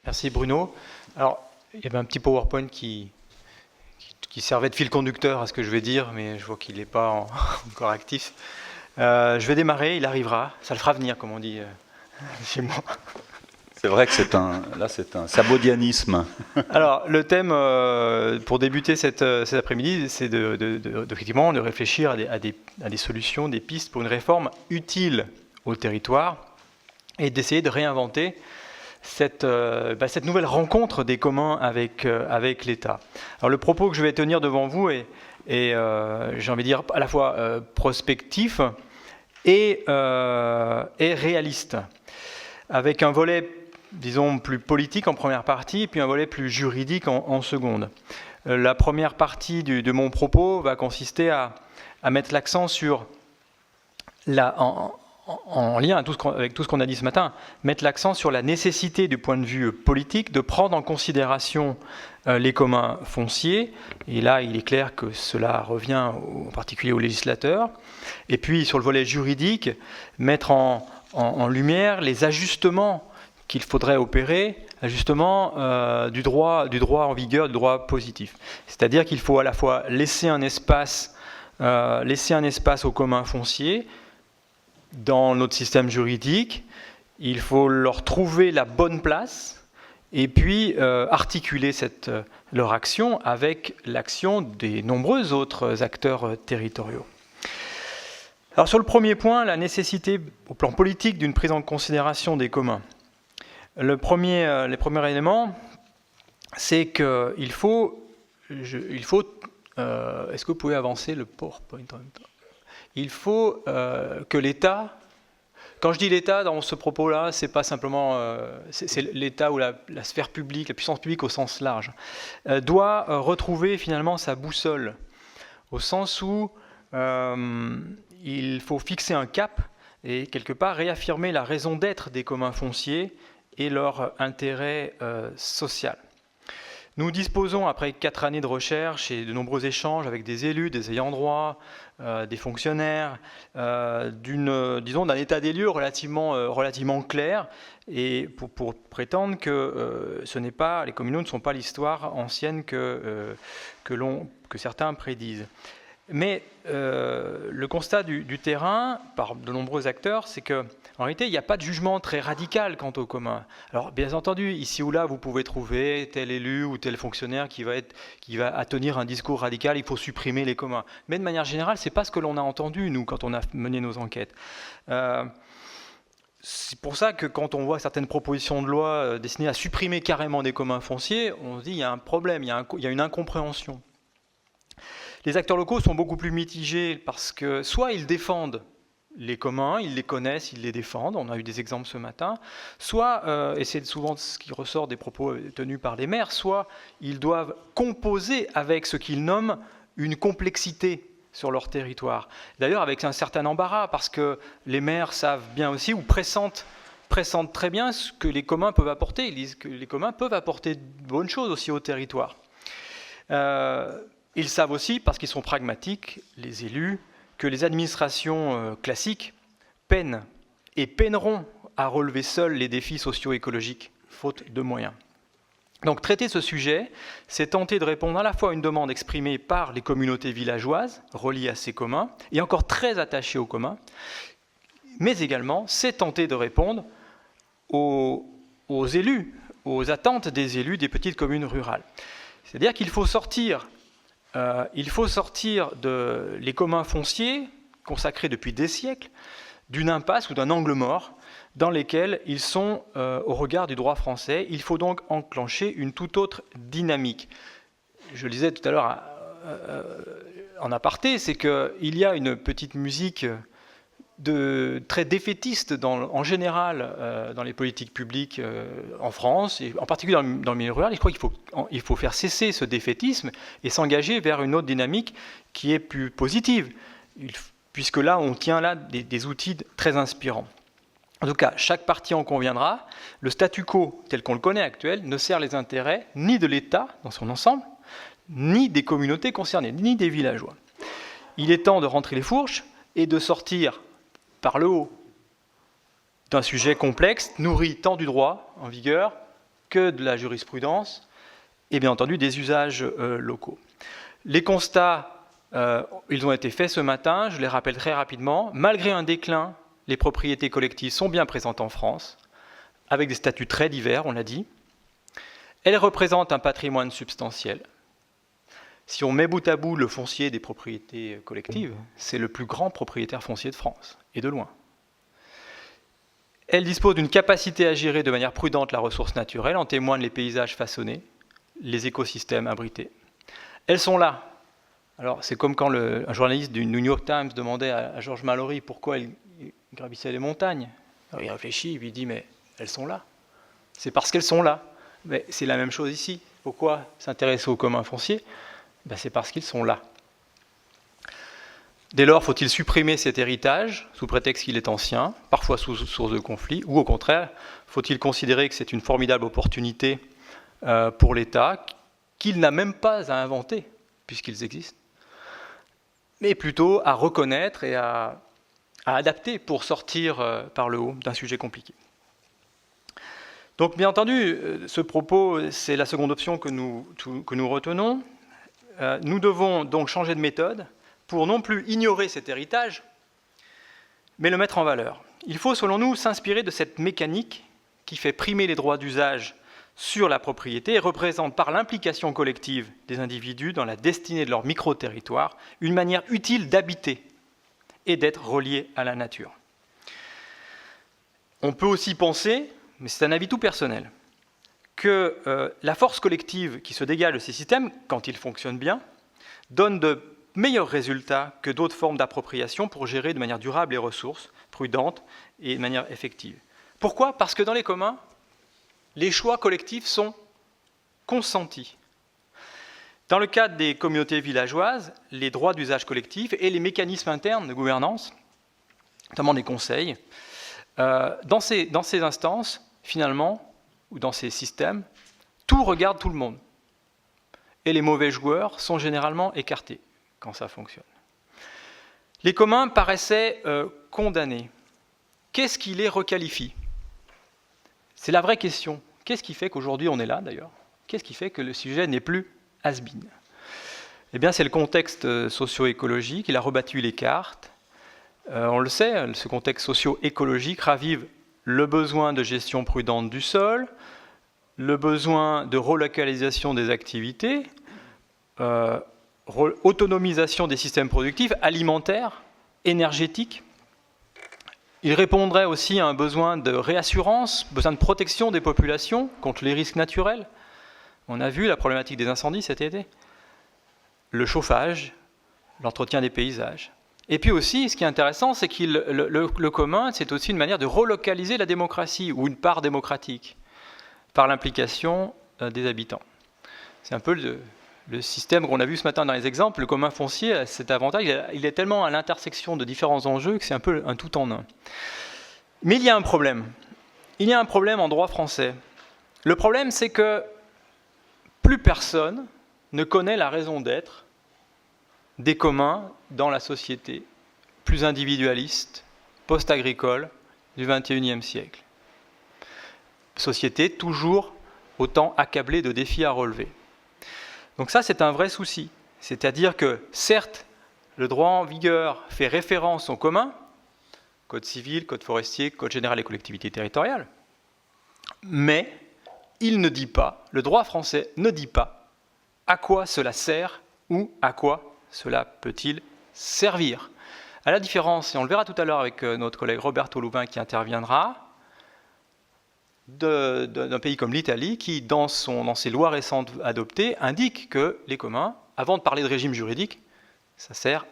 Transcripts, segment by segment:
Merci Bruno. Alors, il y avait un petit PowerPoint qui servait de fil conducteur à ce que je vais dire, mais je vois qu'il n'est pas encore actif. Je vais démarrer, il arrivera. Ça le fera venir, comme on dit chez moi. C'est vrai que c'est un sabodianisme. Alors, le thème pour débuter cet après-midi, c'est effectivement de réfléchir à des solutions, des pistes pour une réforme utile au territoire et d'essayer de réinventer cette nouvelle rencontre des communs avec l'État. Alors, le propos que je vais tenir devant vous est j'ai envie de dire, à la fois prospectif et réaliste, avec un volet, disons, plus politique en première partie, puis un volet plus juridique en seconde. La première partie de mon propos va consister à mettre l'accent sur, en lien avec tout ce qu'on a dit ce matin, mettre l'accent sur la nécessité du point de vue politique de prendre en considération les communs fonciers. Et là, il est clair que cela revient en particulier aux législateurs. Et puis, sur le volet juridique, mettre en lumière les ajustements qu'il faudrait opérer, ajustements du droit en vigueur, du droit positif. C'est-à-dire qu'il faut à la fois laisser un espace aux communs fonciers dans notre système juridique, il faut leur trouver la bonne place et puis articuler leur action avec l'action des nombreux autres acteurs territoriaux. Alors sur le premier point, la nécessité au plan politique d'une prise en considération des communs. Les premiers éléments, c'est qu'il faut... est-ce que vous pouvez avancer le PowerPoint en même temps ? Il faut que l'État, quand je dis l'État dans ce propos-là, c'est pas simplement c'est l'État ou la sphère publique, la puissance publique au sens large, doit retrouver finalement sa boussole, au sens où il faut fixer un cap et quelque part réaffirmer la raison d'être des communs fonciers et leur intérêt social. Nous disposons, après 4 années de recherche et de nombreux échanges avec des élus, des ayants droit, des fonctionnaires, d'un état des lieux relativement clair, et pour prétendre que les communaux ne sont pas l'histoire ancienne que certains prédisent. Mais le constat du terrain, par de nombreux acteurs, c'est qu'en réalité, il n'y a pas de jugement très radical quant aux communs. Alors, bien entendu, ici ou là, vous pouvez trouver tel élu ou tel fonctionnaire qui va tenir un discours radical, il faut supprimer les communs. Mais de manière générale, ce n'est pas ce que l'on a entendu, nous, quand on a mené nos enquêtes. C'est pour ça que quand on voit certaines propositions de loi destinées à supprimer carrément des communs fonciers, on se dit qu'il y a un problème, il y a une incompréhension. Les acteurs locaux sont beaucoup plus mitigés parce que soit ils défendent les communs, ils les connaissent, ils les défendent, on a eu des exemples ce matin, soit, et c'est souvent ce qui ressort des propos tenus par les maires, soit ils doivent composer avec ce qu'ils nomment une complexité sur leur territoire. D'ailleurs avec un certain embarras, parce que les maires savent bien aussi, ou pressentent très bien ce que les communs peuvent apporter. Ils disent que les communs peuvent apporter de bonnes choses aussi au territoire. Ils savent aussi, parce qu'ils sont pragmatiques, les élus, que les administrations classiques peinent et peineront à relever seules les défis socio-écologiques, faute de moyens. Donc traiter ce sujet, c'est tenter de répondre à la fois à une demande exprimée par les communautés villageoises, reliées à ces communs, et encore très attachées aux communs, mais également, c'est tenter de répondre aux élus, aux attentes des élus des petites communes rurales. C'est-à-dire qu'il faut sortir les communs fonciers, consacrés depuis des siècles, d'une impasse ou d'un angle mort dans lesquels ils sont au regard du droit français. Il faut donc enclencher une toute autre dynamique. Je le disais tout à l'heure en aparté, c'est qu'il y a une petite musique très défaitiste en général dans les politiques publiques en France, et en particulier dans le milieu rural. Je crois qu'il faut faire cesser ce défaitisme et s'engager vers une autre dynamique qui est plus positive, puisque là, on tient là des outils très inspirants. En tout cas, chaque partie en conviendra, le statu quo tel qu'on le connaît actuel ne sert les intérêts ni de l'État dans son ensemble, ni des communautés concernées, ni des villageois. Il est temps de rentrer les fourches et de sortir par le haut d'un sujet complexe, nourri tant du droit en vigueur que de la jurisprudence et bien entendu des usages locaux. Les constats, ils ont été faits ce matin, je les rappelle très rapidement. Malgré un déclin, les propriétés collectives sont bien présentes en France, avec des statuts très divers, on l'a dit. Elles représentent un patrimoine substantiel. Si on met bout à bout le foncier des propriétés collectives, c'est le plus grand propriétaire foncier de France, et de loin. Elles disposent d'une capacité à gérer de manière prudente la ressource naturelle, en témoignent les paysages façonnés, les écosystèmes abrités. Elles sont là. Alors, c'est comme quand un journaliste du New York Times demandait à George Mallory pourquoi il gravissait les montagnes. Alors, il réfléchit, il dit, mais elles sont là. C'est parce qu'elles sont là. Mais c'est la même chose ici. Pourquoi s'intéresser aux communs fonciers ? C'est parce qu'ils sont là. Dès lors, faut-il supprimer cet héritage sous prétexte qu'il est ancien, parfois sous source de conflit, ou au contraire, faut-il considérer que c'est une formidable opportunité pour l'État qu'il n'a même pas à inventer, puisqu'ils existent, mais plutôt à reconnaître et à adapter pour sortir par le haut d'un sujet compliqué. Donc, bien entendu, ce propos, c'est la seconde option que nous retenons. Nous devons donc changer de méthode pour non plus ignorer cet héritage, mais le mettre en valeur. Il faut, selon nous, s'inspirer de cette mécanique qui fait primer les droits d'usage sur la propriété et représente par l'implication collective des individus dans la destinée de leur micro-territoire une manière utile d'habiter et d'être relié à la nature. On peut aussi penser, mais c'est un avis tout personnel, que la force collective qui se dégage de ces systèmes, quand ils fonctionnent bien, donne de meilleurs résultats que d'autres formes d'appropriation pour gérer de manière durable les ressources, prudentes et de manière effective. Pourquoi ? Parce que dans les communs, les choix collectifs sont consentis. Dans le cadre des communautés villageoises, les droits d'usage collectif et les mécanismes internes de gouvernance, notamment des conseils, dans ces instances, finalement, ou dans ces systèmes, tout regarde tout le monde. Et les mauvais joueurs sont généralement écartés quand ça fonctionne. Les communs paraissaient condamnés. Qu'est-ce qui les requalifie ? C'est la vraie question. Qu'est-ce qui fait qu'aujourd'hui on est là, d'ailleurs ? Qu'est-ce qui fait que le sujet n'est plus has-been ? Eh bien, c'est le contexte socio-écologique. Il a rebattu les cartes. On le sait, ce contexte socio-écologique ravive le besoin de gestion prudente du sol, le besoin de relocalisation des activités, autonomisation des systèmes productifs, alimentaires, énergétiques. Il répondrait aussi à un besoin de réassurance, besoin de protection des populations contre les risques naturels. On a vu la problématique des incendies cet été. Le chauffage, l'entretien des paysages. Et puis aussi, ce qui est intéressant, c'est que le commun, c'est aussi une manière de relocaliser la démocratie, ou une part démocratique, par l'implication des habitants. C'est un peu le système qu'on a vu ce matin dans les exemples. Le commun foncier a cet avantage, il est tellement à l'intersection de différents enjeux que c'est un peu un tout en un. Mais il y a un problème. Il y a un problème en droit français. Le problème, c'est que plus personne ne connaît la raison d'être des communs dans la société plus individualiste, post-agricole du XXIe siècle. Société toujours autant accablée de défis à relever. Donc ça, c'est un vrai souci. C'est-à-dire que, certes, le droit en vigueur fait référence aux communs, code civil, code forestier, code général des collectivités territoriales, mais il ne dit pas, le droit français ne dit pas à quoi cela sert ou à quoi cela peut-il servir. À la différence, et on le verra tout à l'heure avec notre collègue Roberto Lubin qui interviendra, d'un pays comme l'Italie qui, dans ses lois récentes adoptées, indique que les communs, avant de parler de régime juridique, ça sert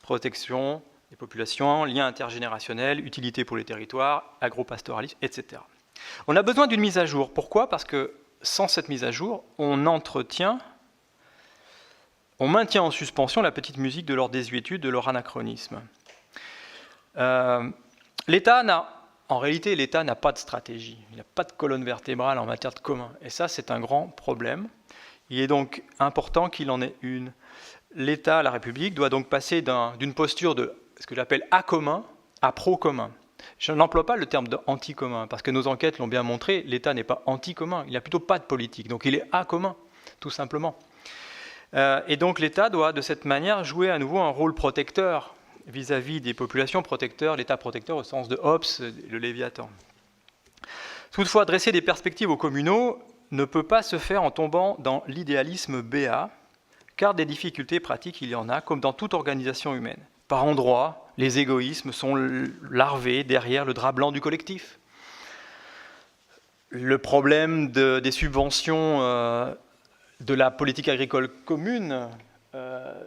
protection des populations, lien intergénérationnel, utilité pour les territoires, agropastoralisme, etc. On a besoin d'une mise à jour. Pourquoi ? Parce que sans cette mise à jour, on maintient en suspension la petite musique de leur désuétude, de leur anachronisme. En réalité, l'État n'a pas de stratégie, il n'a pas de colonne vertébrale en matière de commun. Et ça, c'est un grand problème. Il est donc important qu'il en ait une. L'État, la République, doit donc passer d'une posture de ce que j'appelle à commun à pro-commun. Je n'emploie pas le terme de anti-commun, parce que nos enquêtes l'ont bien montré, l'État n'est pas anti-commun, il n'a plutôt pas de politique, donc il est à-commun, tout simplement. Et donc l'État doit, de cette manière, jouer à nouveau un rôle protecteur vis-à-vis des populations, protecteur, l'État protecteur au sens de Hobbes, le Léviathan. Toutefois, dresser des perspectives aux communaux ne peut pas se faire en tombant dans l'idéalisme béat, car des difficultés pratiques, il y en a, comme dans toute organisation humaine. Par endroits, les égoïsmes sont larvés derrière le drap blanc du collectif. Le problème des subventions de la politique agricole commune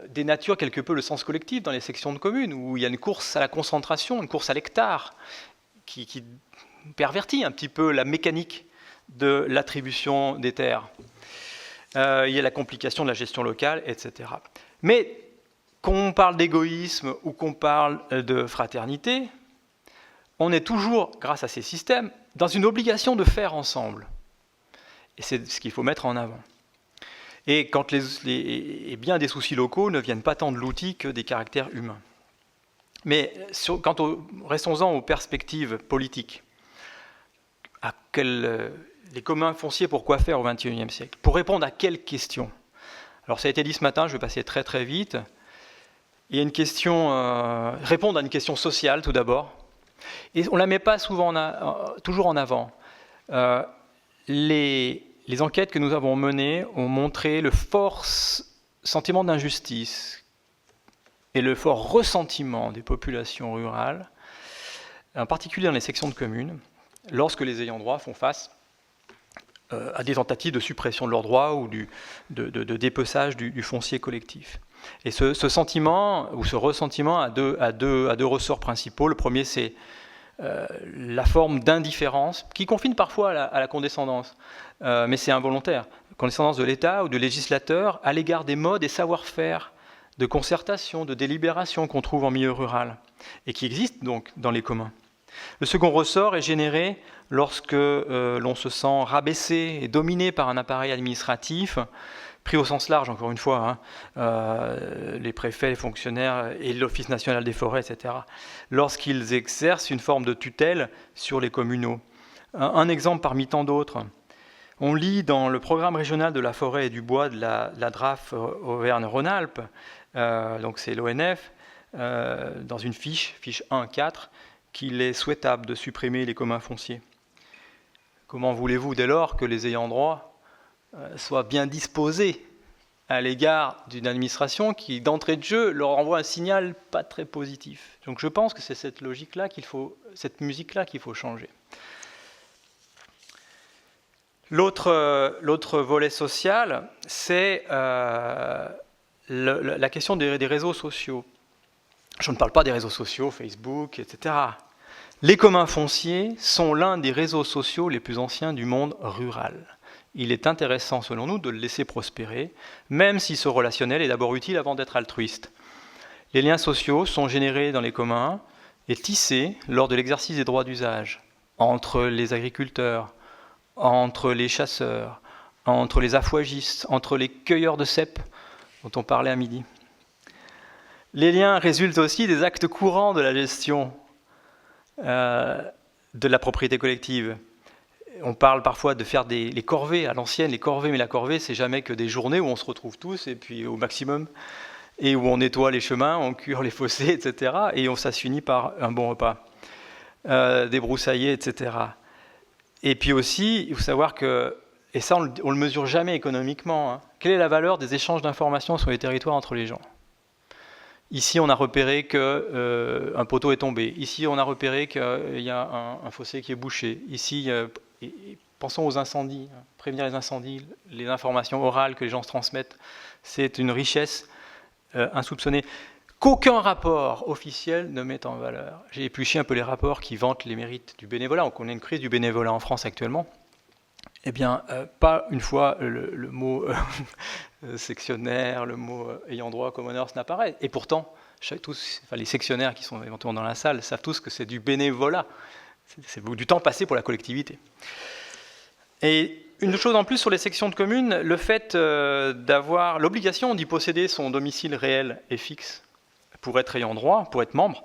dénature quelque peu le sens collectif dans les sections de communes, où il y a une course à la concentration, une course à l'hectare, qui pervertit un petit peu la mécanique de l'attribution des terres. Il y a la complication de la gestion locale, etc. Mais qu'on parle d'égoïsme ou qu'on parle de fraternité, on est toujours, grâce à ces systèmes, dans une obligation de faire ensemble. Et c'est ce qu'il faut mettre en avant. Et quand bien des soucis locaux ne viennent pas tant de l'outil que des caractères humains. Mais restons-en aux perspectives politiques. Les communs fonciers, pourquoi faire au XXIe siècle? Pour répondre à quelles questions? Alors ça a été dit ce matin, je vais passer très très vite. Il y a une question, répondre à une question sociale tout d'abord. Et on ne la met pas toujours en avant. Les enquêtes que nous avons menées ont montré le fort sentiment d'injustice et le fort ressentiment des populations rurales, en particulier dans les sections de communes, lorsque les ayants droit font face à des tentatives de suppression de leurs droits ou de dépeçage du foncier collectif. Et ce sentiment ou ce ressentiment a deux ressorts principaux. Le premier, c'est la forme d'indifférence qui confine parfois à la condescendance, mais c'est involontaire. Condescendance de l'État ou du législateur à l'égard des modes et savoir-faire de concertation, de délibération qu'on trouve en milieu rural et qui existent donc dans les communs. Le second ressort est généré lorsque l'on se sent rabaissé et dominé par un appareil administratif, pris au sens large, encore une fois, les préfets, les fonctionnaires et l'Office national des forêts, etc., lorsqu'ils exercent une forme de tutelle sur les communaux. Un exemple parmi tant d'autres. On lit dans le programme régional de la forêt et du bois de la DRAF Auvergne-Rhône-Alpes, donc c'est l'ONF, dans une fiche 1.4, qu'il est souhaitable de supprimer les communs fonciers. Comment voulez-vous dès lors que les ayants droit soient bien disposés à l'égard d'une administration qui, d'entrée de jeu, leur envoie un signal pas très positif? Donc je pense que c'est cette logique-là cette musique-là qu'il faut changer. L'autre volet social, c'est la question des réseaux sociaux. Je ne parle pas des réseaux sociaux, Facebook, etc. Les communs fonciers sont l'un des réseaux sociaux les plus anciens du monde rural. Il est intéressant, selon nous, de le laisser prospérer, même si ce relationnel est d'abord utile avant d'être altruiste. Les liens sociaux sont générés dans les communs et tissés lors de l'exercice des droits d'usage, entre les agriculteurs, entre les chasseurs, entre les affouagistes, entre les cueilleurs de cèpes, dont on parlait à midi. Les liens résultent aussi des actes courants de la gestion de la propriété collective. On parle parfois de faire les corvées, à l'ancienne, les corvées, mais la corvée, c'est jamais que des journées où on se retrouve tous, et puis au maximum, et où on nettoie les chemins, on cure les fossés, etc., et ça se finit par un bon repas, débroussailler, etc. Et puis aussi, il faut savoir que, et ça on le mesure jamais économiquement, quelle est la valeur des échanges d'informations sur les territoires entre les gens? Ici, on a repéré qu'un poteau est tombé. Ici, on a repéré qu'il y a un fossé qui est bouché. Ici, pensons aux incendies. Prévenir les incendies, les informations orales que les gens se transmettent, c'est une richesse insoupçonnée qu'aucun rapport officiel ne met en valeur. J'ai épluché un peu les rapports qui vantent les mérites du bénévolat. On connaît une crise du bénévolat en France actuellement. Eh bien, pas une fois le mot sectionnaire, le mot ayant droit, commoners n'apparaît. Et pourtant, les sectionnaires qui sont éventuellement dans la salle savent tous que c'est du bénévolat. C'est du temps passé pour la collectivité. Et une chose en plus sur les sections de communes, le fait d'avoir l'obligation d'y posséder son domicile réel et fixe pour être ayant droit, pour être membre,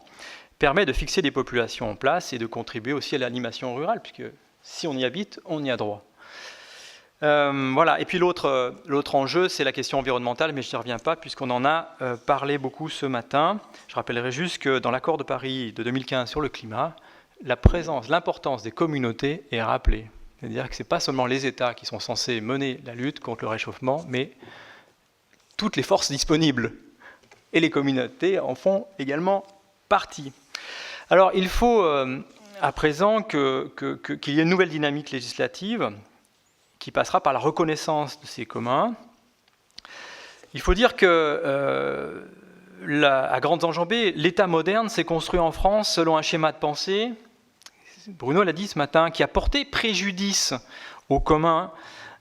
permet de fixer des populations en place et de contribuer aussi à l'animation rurale, puisque si on y habite, on y a droit. Voilà. Et puis l'autre enjeu, c'est la question environnementale, mais je n'y reviens pas puisqu'on en a parlé beaucoup ce matin. Je rappellerai juste que dans l'accord de Paris de 2015 sur le climat, l'importance des communautés est rappelée. C'est-à-dire que ce n'est pas seulement les États qui sont censés mener la lutte contre le réchauffement, mais toutes les forces disponibles. Et les communautés en font également partie. Alors il faut à présent qu'il y ait une nouvelle dynamique législative qui passera par la reconnaissance de ces communs. Il faut dire que, à grandes enjambées, l'État moderne s'est construit en France selon un schéma de pensée, Bruno l'a dit ce matin, qui a porté préjudice aux communs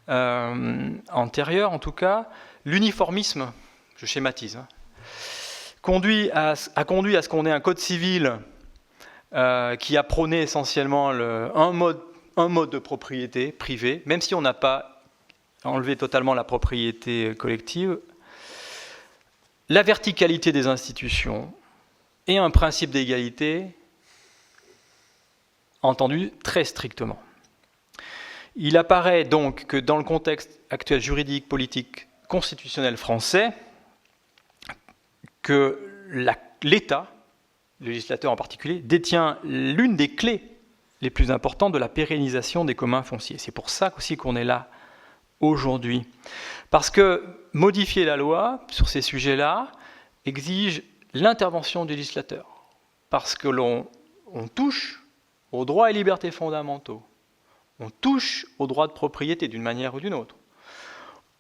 antérieurs, en tout cas. L'uniformisme, je schématise, a conduit à ce qu'on ait un code civil qui a prôné essentiellement un mode de propriété privée, même si on n'a pas enlevé totalement la propriété collective, la verticalité des institutions et un principe d'égalité entendu très strictement. Il apparaît donc que dans le contexte actuel juridique, politique, constitutionnel français, que l'État, le législateur en particulier, détient l'une des clés les plus importantes de la pérennisation des communs fonciers. C'est pour ça aussi qu'on est là aujourd'hui. Parce que modifier la loi sur ces sujets-là exige l'intervention du législateur. Parce que l'on touche aux droits et libertés fondamentaux. On touche aux droits de propriété d'une manière ou d'une autre.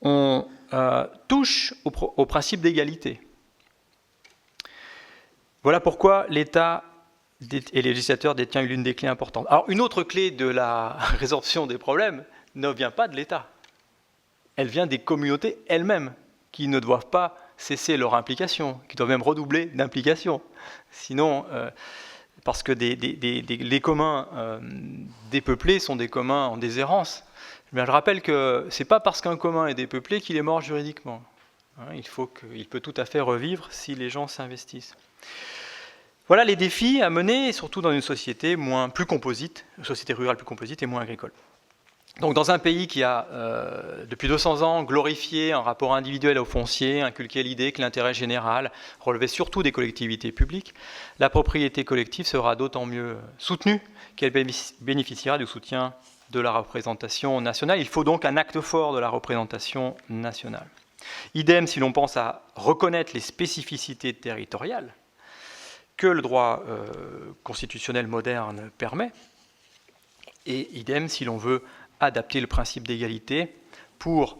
On touche au principe d'égalité. Voilà pourquoi l'État et les législateurs détiennent l'une des clés importantes. Alors, une autre clé de la résorption des problèmes ne vient pas de l'État. Elle vient des communautés elles-mêmes, qui ne doivent pas cesser leur implication, qui doivent même redoubler d'implication. Sinon, parce que les communs dépeuplés sont des communs en déshérence. Mais je rappelle que ce n'est pas parce qu'un commun est dépeuplé qu'il est mort juridiquement. Il peut tout à fait revivre si les gens s'investissent. Voilà les défis à mener, surtout dans une société plus composite, une société rurale plus composite et moins agricole. Donc dans un pays qui a, depuis 200 ans, glorifié un rapport individuel au foncier, inculqué l'idée que l'intérêt général relevait surtout des collectivités publiques, la propriété collective sera d'autant mieux soutenue qu'elle bénéficiera du soutien de la représentation nationale. Il faut donc un acte fort de la représentation nationale. Idem si l'on pense à reconnaître les spécificités territoriales que le droit constitutionnel moderne permet, et idem si l'on veut adapter le principe d'égalité pour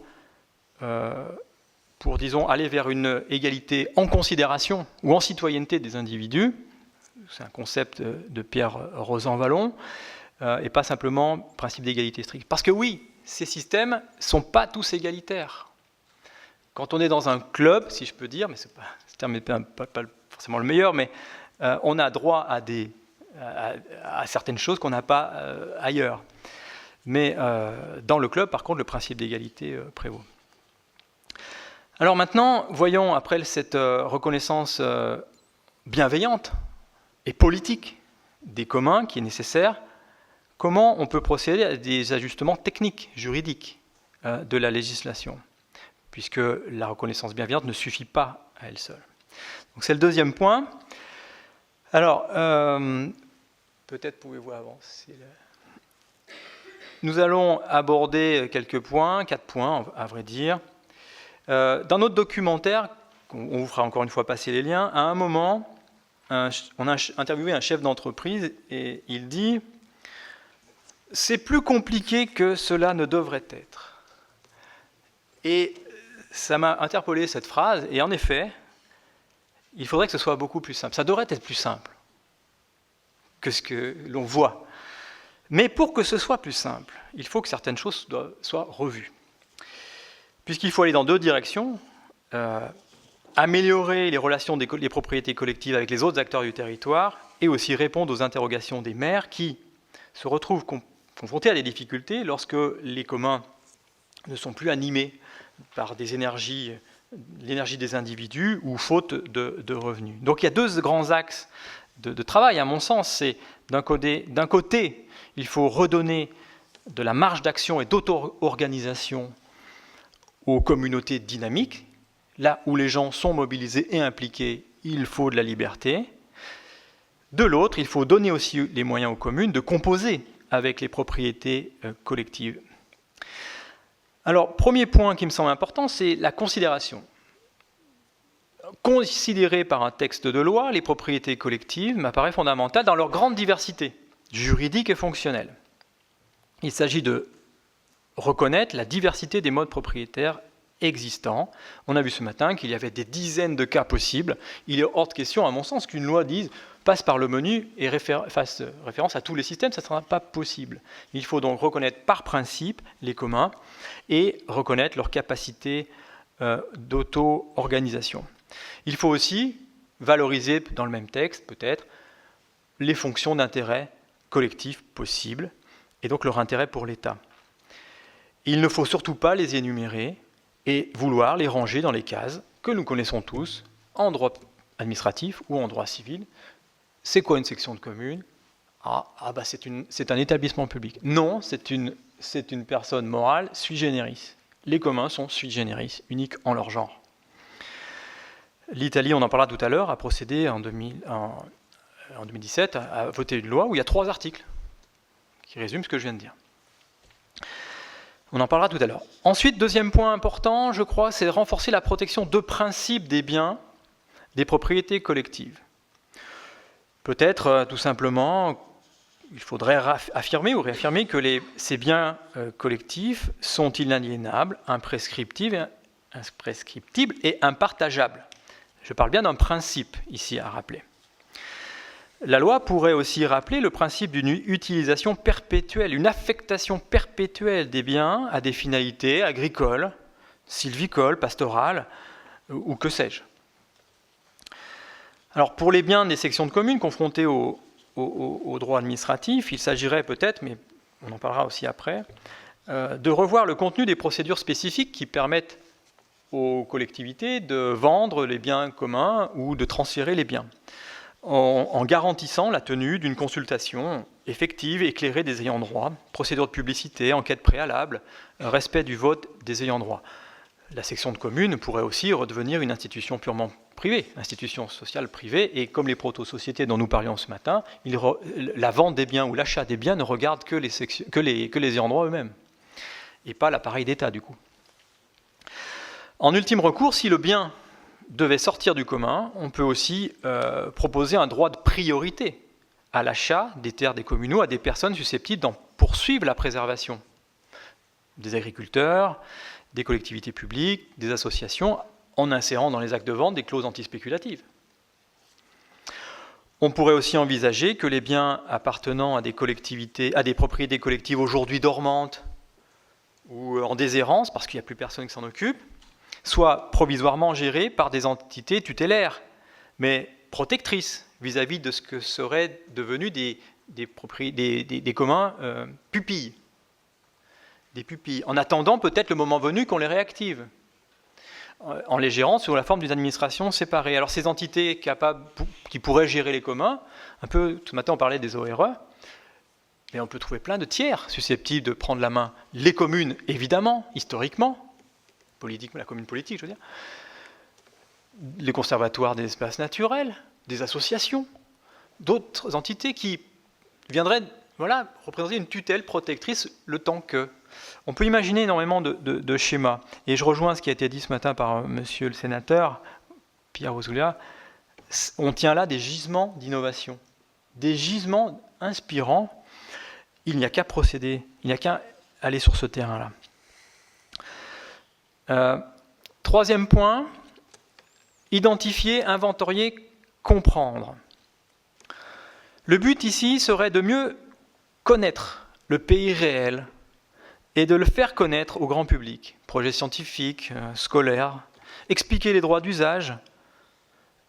disons, aller vers une égalité en considération ou en citoyenneté des individus. C'est un concept de Pierre Rosanvallon, et pas simplement principe d'égalité stricte. Parce que oui, ces systèmes ne sont pas tous égalitaires. Quand on est dans un club, si je peux dire, mais ce terme n'est pas forcément le meilleur, mais on a droit à certaines choses qu'on n'a pas ailleurs. Mais dans le club, par contre, le principe d'égalité prévaut. Alors maintenant, voyons, après cette reconnaissance bienveillante et politique des communs qui est nécessaire, comment on peut procéder à des ajustements techniques, juridiques de la législation, puisque la reconnaissance bienveillante ne suffit pas à elle seule. Donc c'est le deuxième point. Alors, peut-être pouvez-vous avancer là. Nous allons aborder quelques points, 4 points à vrai dire. Dans notre documentaire, on vous fera encore une fois passer les liens, à un moment, on a interviewé un chef d'entreprise et il dit « C'est plus compliqué que cela ne devrait être ». Et ça m'a interpellé cette phrase, et en effet, il faudrait que ce soit beaucoup plus simple. Ça devrait être plus simple que ce que l'on voit. Mais pour que ce soit plus simple, il faut que certaines choses soient revues. Puisqu'il faut aller dans 2 directions, améliorer les relations des propriétés collectives avec les autres acteurs du territoire et aussi répondre aux interrogations des maires qui se retrouvent confrontés à des difficultés lorsque les communs ne sont plus animés par l'énergie des individus ou faute de revenus. Donc il y a 2 grands axes de travail, à mon sens. C'est d'un côté, il faut redonner de la marge d'action et d'auto-organisation aux communautés dynamiques. Là où les gens sont mobilisés et impliqués, il faut de la liberté. De l'autre, il faut donner aussi les moyens aux communes de composer avec les propriétés collectives. Alors, premier point qui me semble important, c'est la considération. Considérer par un texte de loi, les propriétés collectives m'apparaît fondamental dans leur grande diversité, juridique et fonctionnelle. Il s'agit de reconnaître la diversité des modes propriétaires existants. On a vu ce matin qu'il y avait des dizaines de cas possibles. Il est hors de question, à mon sens, qu'une loi dise passe par le menu et fasse référence à tous les systèmes, ça ne sera pas possible. Il faut donc reconnaître par principe les communs et reconnaître leur capacité d'auto-organisation. Il faut aussi valoriser, dans le même texte peut-être, les fonctions d'intérêt collectif possibles, et donc leur intérêt pour l'État. Il ne faut surtout pas les énumérer et vouloir les ranger dans les cases que nous connaissons tous, en droit administratif ou en droit civil. C'est quoi une section de commune ? C'est un établissement public. Non, c'est une personne morale sui generis. Les communs sont sui generis, uniques en leur genre. L'Italie, on en parlera tout à l'heure, a procédé en 2017 à voter une loi où il y a 3 articles qui résument ce que je viens de dire. On en parlera tout à l'heure. Ensuite, deuxième point important, je crois, c'est de renforcer la protection de principe des biens, des propriétés collectives. Peut-être, tout simplement, il faudrait affirmer ou réaffirmer que ces biens collectifs sont inaliénables, imprescriptibles et impartageables. Je parle bien d'un principe ici à rappeler. La loi pourrait aussi rappeler le principe d'une utilisation perpétuelle, une affectation perpétuelle des biens à des finalités agricoles, sylvicoles, pastorales, ou que sais-je. Alors pour les biens des sections de communes confrontées au droit administratif, il s'agirait peut-être, mais on en parlera aussi après, de revoir le contenu des procédures spécifiques qui permettent aux collectivités de vendre les biens communs ou de transférer les biens, en garantissant la tenue d'une consultation effective, éclairée des ayants droit, procédure de publicité, enquête préalable, respect du vote des ayants droit. La section de commune pourrait aussi redevenir une institution purement privée, institution sociale privée, et comme les proto-sociétés dont nous parlions ce matin, la vente des biens ou l'achat des biens ne regarde que les ayants droit eux-mêmes, et pas l'appareil d'État du coup. En ultime recours, si le bien devait sortir du commun, on peut aussi proposer un droit de priorité à l'achat des terres des communaux à des personnes susceptibles d'en poursuivre la préservation. Des agriculteurs, des collectivités publiques, des associations, en insérant dans les actes de vente des clauses antispéculatives. On pourrait aussi envisager que les biens appartenant à des propriétés collectives aujourd'hui dormantes ou en déshérence, parce qu'il n'y a plus personne qui s'en occupe, soient provisoirement gérés par des entités tutélaires, mais protectrices vis-à-vis de ce que seraient devenus des communs pupilles. Des pupilles, en attendant peut-être le moment venu qu'on les réactive, en les gérant sous la forme d'une administration séparée. Alors ces entités qui pourraient gérer les communs, un peu, tout matin on parlait des ORE, mais on peut trouver plein de tiers susceptibles de prendre la main. Les communes, évidemment, historiquement, la commune politique, je veux dire, les conservatoires des espaces naturels, des associations, d'autres entités qui viendraient représenter une tutelle protectrice le temps que. On peut imaginer énormément de schémas. Et je rejoins ce qui a été dit ce matin par monsieur le sénateur, Pierre Ouzoulia. On tient là des gisements d'innovation, des gisements inspirants. Il n'y a qu'à procéder, il n'y a qu'à aller sur ce terrain-là. Troisième point, identifier, inventorier, comprendre. Le but ici serait de mieux connaître le pays réel et de le faire connaître au grand public. Projets scientifiques, scolaires, expliquer les droits d'usage,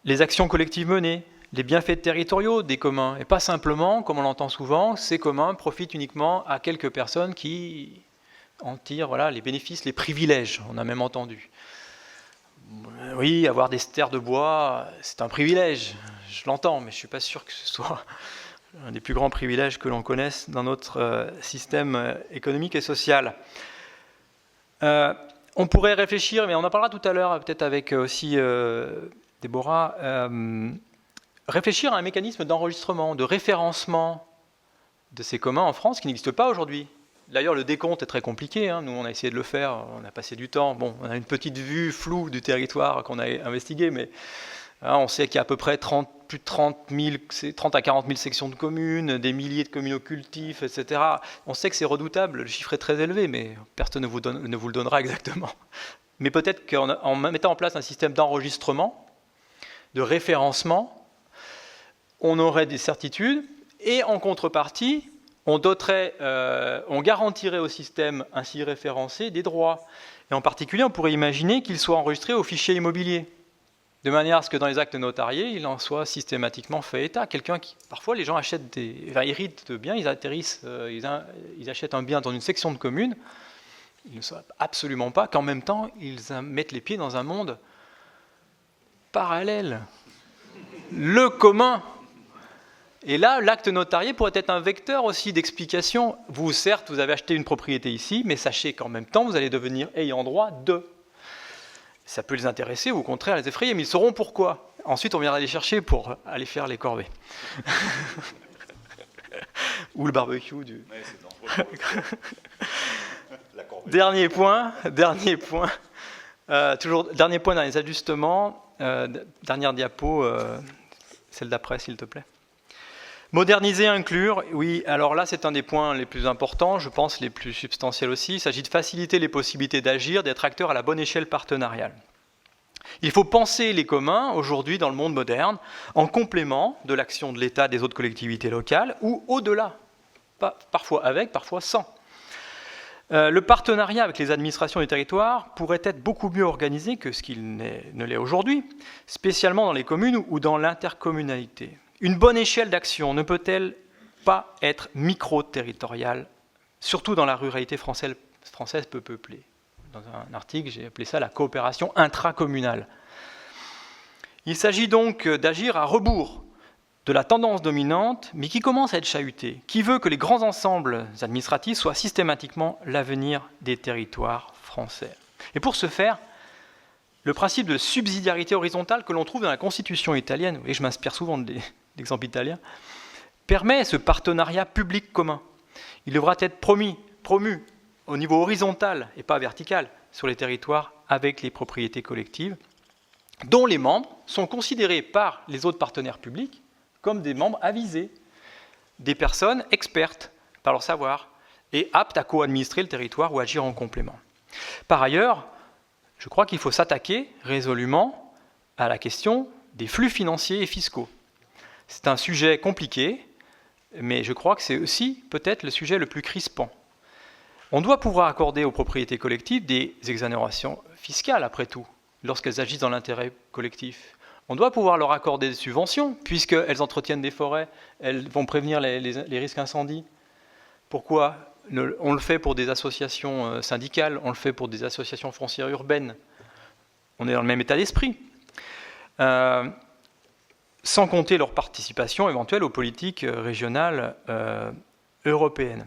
les actions collectives menées, les bienfaits territoriaux des communs, et pas simplement, comme on l'entend souvent, ces communs profitent uniquement à quelques personnes qui en tirent les bénéfices, les privilèges, on a même entendu. Oui, avoir des terres de bois, c'est un privilège. je l'entends, mais je ne suis pas sûr que ce soit un des plus grands privilèges que l'on connaisse dans notre système économique et social. On pourrait réfléchir, mais on en parlera tout à l'heure, peut-être avec aussi Déborah, réfléchir à un mécanisme d'enregistrement, de référencement de ces communs en France qui n'existe pas aujourd'hui. D'ailleurs, le décompte est très compliqué. Nous, on a essayé de le faire, on a passé du temps. Bon, on a une petite vue floue du territoire qu'on a investigué, mais on sait qu'il y a à peu près plus de 30 à 40 000 sections de communes, des milliers de communaux cultifs, etc. On sait que c'est redoutable, le chiffre est très élevé, mais personne ne vous le donnera exactement. Mais peut-être qu'en mettant en place un système d'enregistrement, de référencement, on aurait des certitudes, et en contrepartie, on garantirait au système ainsi référencé des droits. Et en particulier, on pourrait imaginer qu'il soit enregistré au fichier immobilier, de manière à ce que dans les actes notariés, il en soit systématiquement fait état. Parfois, les gens achètent héritent de biens, ils achètent un bien dans une section de commune, ils ne savent absolument pas qu'en même temps, ils mettent les pieds dans un monde parallèle, le commun. Et là, l'acte notarié pourrait être un vecteur aussi d'explication. Vous, certes, vous avez acheté une propriété ici, mais sachez qu'en même temps, vous allez devenir ayant droit de. Ça peut les intéresser ou au contraire les effrayer, mais ils sauront pourquoi. Ensuite, on viendra les chercher pour aller faire les corvées. Ou le barbecue du... Ouais, c'est dangereux. La corvée. Dernier point. Dernier point dans les ajustements. Dernière diapo, celle d'après, s'il te plaît. Moderniser, inclure, oui, alors là c'est un des points les plus importants, je pense les plus substantiels aussi. Il s'agit de faciliter les possibilités d'agir, d'être acteur à la bonne échelle partenariale. Il faut penser les communs aujourd'hui dans le monde moderne en complément de l'action de l'État, des autres collectivités locales ou au-delà, parfois avec, parfois sans. Le partenariat avec les administrations du territoire pourrait être beaucoup mieux organisé que ce qu'il ne l'est aujourd'hui, spécialement dans les communes ou dans l'intercommunalité. Une bonne échelle d'action ne peut-elle pas être micro-territoriale, surtout dans la ruralité française peu peuplée? Dans un article, j'ai appelé ça la coopération intracommunale. Il s'agit donc d'agir à rebours de la tendance dominante, mais qui commence à être chahutée, qui veut que les grands ensembles administratifs soient systématiquement l'avenir des territoires français. Et pour ce faire, le principe de subsidiarité horizontale que l'on trouve dans la Constitution italienne, et je m'inspire souvent d'exemples italiens, permet ce partenariat public commun. Il devra être promu au niveau horizontal et pas vertical sur les territoires avec les propriétés collectives, dont les membres sont considérés par les autres partenaires publics comme des membres avisés, des personnes expertes par leur savoir et aptes à co-administrer le territoire ou agir en complément. Par ailleurs, je crois qu'il faut s'attaquer résolument à la question des flux financiers et fiscaux. C'est un sujet compliqué, mais je crois que c'est aussi peut-être le sujet le plus crispant. On doit pouvoir accorder aux propriétés collectives des exonérations fiscales, après tout, lorsqu'elles agissent dans l'intérêt collectif. On doit pouvoir leur accorder des subventions, puisqu'elles entretiennent des forêts, elles vont prévenir les risques incendies. Pourquoi on le fait pour des associations syndicales, on le fait pour des associations foncières urbaines. On est dans le même état d'esprit. Sans compter leur participation éventuelle aux politiques régionales européennes.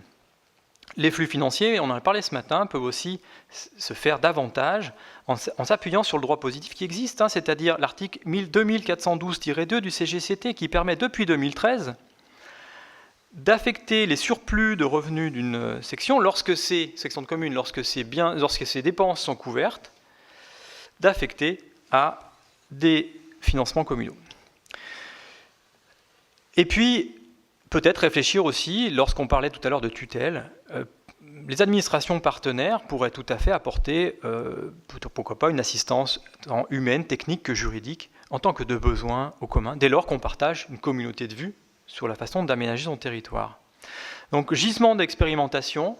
Les flux financiers, on en a parlé ce matin, peuvent aussi se faire davantage en s'appuyant sur le droit positif qui existe, c'est-à-dire l'article 2412-2 du CGCT qui permet depuis 2013 d'affecter les surplus de revenus d'une section, lorsque ces sections de communes, lorsque ces dépenses sont couvertes, d'affecter à des financements communaux. Et puis, peut-être réfléchir aussi, lorsqu'on parlait tout à l'heure de tutelle, les administrations partenaires pourraient tout à fait apporter, pourquoi pas, une assistance tant humaine, technique que juridique, en tant que de besoin au commun, dès lors qu'on partage une communauté de vues sur la façon d'aménager son territoire. Donc, gisement d'expérimentation,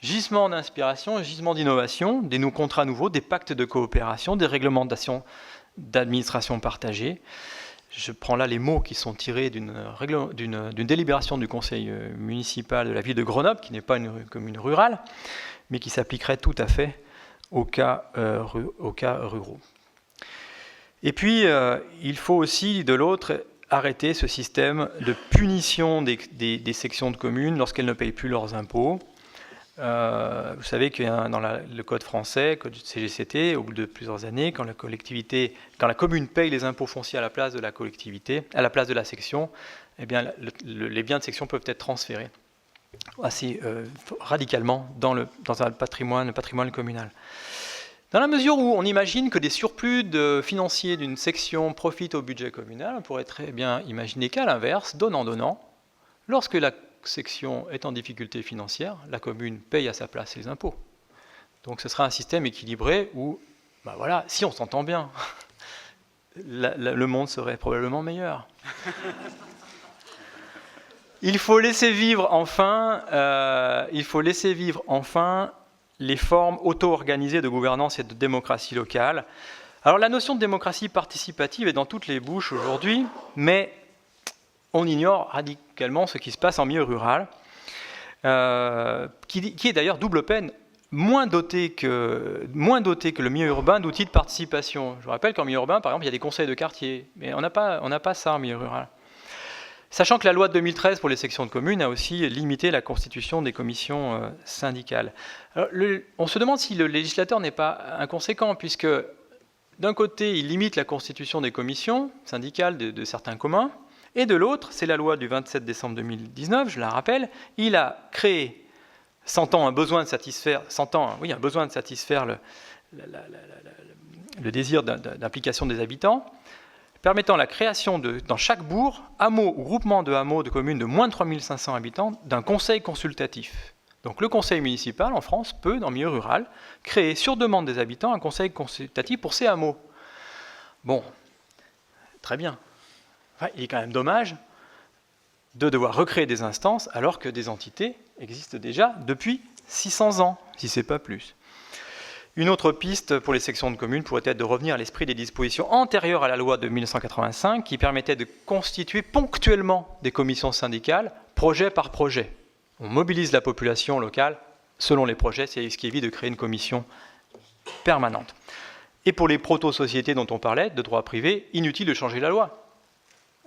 gisement d'inspiration, gisement d'innovation, des contrats nouveaux, des pactes de coopération, des réglementations d'administration partagée. Je prends là les mots qui sont tirés d'une délibération du conseil municipal de la ville de Grenoble, qui n'est pas une commune rurale, mais qui s'appliquerait tout à fait aux cas ruraux. Et puis, il faut aussi, de l'autre, arrêter ce système de punition des sections de communes lorsqu'elles ne payent plus leurs impôts. Vous savez que dans le code français, code du CGCT, au bout de plusieurs années, quand la commune paye les impôts fonciers à la place de la collectivité, à la place de la section, eh bien, les biens de section peuvent être transférés assez radicalement dans le patrimoine communal. Dans la mesure où on imagine que des surplus financiers d'une section profitent au budget communal, on pourrait très bien imaginer qu'à l'inverse, donnant, lorsque la section est en difficulté financière, la commune paye à sa place les impôts. Donc ce sera un système équilibré où, voilà, si on s'entend bien, le monde serait probablement meilleur. Il faut laisser vivre enfin les formes auto-organisées de gouvernance et de démocratie locale. Alors la notion de démocratie participative est dans toutes les bouches aujourd'hui, mais on ignore radicalement ce qui se passe en milieu rural, qui est d'ailleurs double peine, moins doté que le milieu urbain d'outils de participation. Je vous rappelle qu'en milieu urbain, par exemple, il y a des conseils de quartier, mais on n'a pas ça en milieu rural. Sachant que la loi de 2013 pour les sections de communes a aussi limité la constitution des commissions syndicales. Alors, on se demande si le législateur n'est pas inconséquent, puisque d'un côté, il limite la constitution des commissions syndicales de certains communs, et de l'autre, c'est la loi du 27 décembre 2019, je la rappelle, il a créé, sentant un besoin de satisfaire le désir d'implication des habitants, permettant la création dans chaque bourg, hameau ou groupement de hameaux de communes de moins de 3500 habitants, d'un conseil consultatif. Donc le conseil municipal en France peut, dans le milieu rural, créer sur demande des habitants un conseil consultatif pour ces hameaux. Bon, très bien. Enfin, il est quand même dommage de devoir recréer des instances alors que des entités existent déjà depuis 600 ans, si ce n'est pas plus. Une autre piste pour les sections de communes pourrait être de revenir à l'esprit des dispositions antérieures à la loi de 1985 qui permettaient de constituer ponctuellement des commissions syndicales, projet par projet. On mobilise la population locale selon les projets, c'est ce qui évite de créer une commission permanente. Et pour les proto-sociétés dont on parlait, de droit privé, inutile de changer la loi.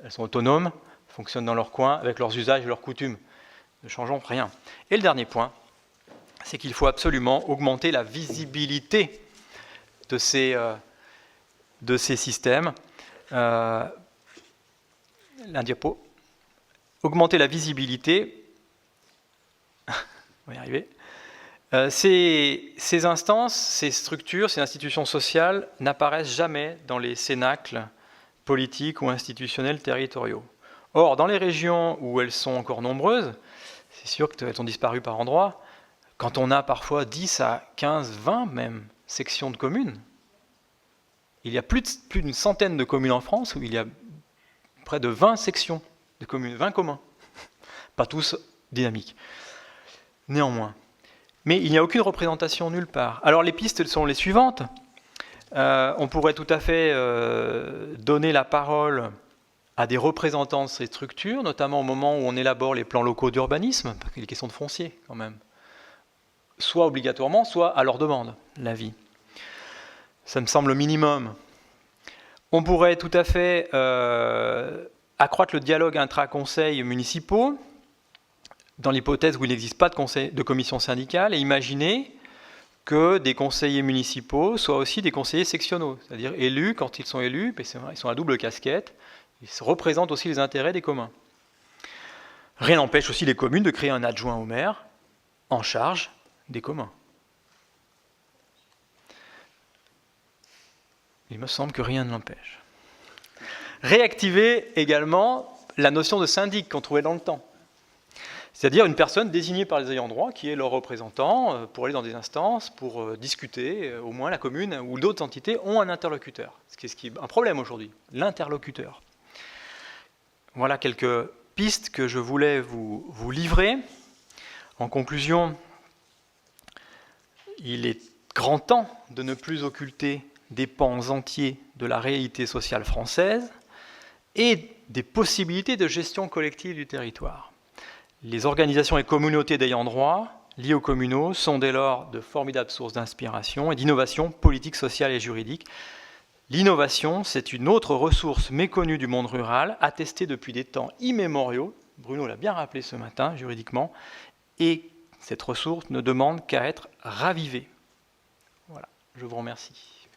Elles sont autonomes, fonctionnent dans leur coin, avec leurs usages et leurs coutumes. Ne changeons rien. Et le dernier point, c'est qu'il faut absolument augmenter la visibilité de ces systèmes. L'indiapo. Augmenter la visibilité. On va y arriver. Ces instances, ces structures, ces institutions sociales n'apparaissent jamais dans les cénacles politiques ou institutionnels territoriaux. Or, dans les régions où elles sont encore nombreuses, c'est sûr qu'elles ont disparu par endroits, quand on a parfois 10 à 15, 20 même sections de communes, il y a plus d'une centaine de communes en France où il y a près de 20 sections de communes, 20 communs, pas tous dynamiques. Néanmoins. Mais il n'y a aucune représentation nulle part. Alors les pistes sont les suivantes. On pourrait tout à fait donner la parole à des représentants de ces structures, notamment au moment où on élabore les plans locaux d'urbanisme, parce qu'il est question de foncier quand même. Soit obligatoirement, soit à leur demande, l'avis. Ça me semble le minimum. On pourrait tout à fait accroître le dialogue intra-conseils municipaux, dans l'hypothèse où il n'existe pas de commission syndicale, et imaginer que des conseillers municipaux soient aussi des conseillers sectionnaux, c'est-à-dire élus, quand ils sont élus, ils sont à double casquette, ils représentent aussi les intérêts des communs. Rien n'empêche aussi les communes de créer un adjoint au maire en charge des communs. Il me semble que rien ne l'empêche. Réactiver également la notion de syndic qu'on trouvait dans le temps. C'est-à-dire une personne désignée par les ayants droit qui est leur représentant pour aller dans des instances, pour discuter. Au moins la commune ou d'autres entités ont un interlocuteur. Ce qui est un problème aujourd'hui, l'interlocuteur. Voilà quelques pistes que je voulais vous livrer. En conclusion, il est grand temps de ne plus occulter des pans entiers de la réalité sociale française et des possibilités de gestion collective du territoire. Les organisations et communautés d'ayants droit liées aux communaux sont dès lors de formidables sources d'inspiration et d'innovation politique, sociale et juridique. L'innovation, c'est une autre ressource méconnue du monde rural, attestée depuis des temps immémoriaux, Bruno l'a bien rappelé ce matin juridiquement, et cette ressource ne demande qu'à être ravivée. Voilà, je vous remercie.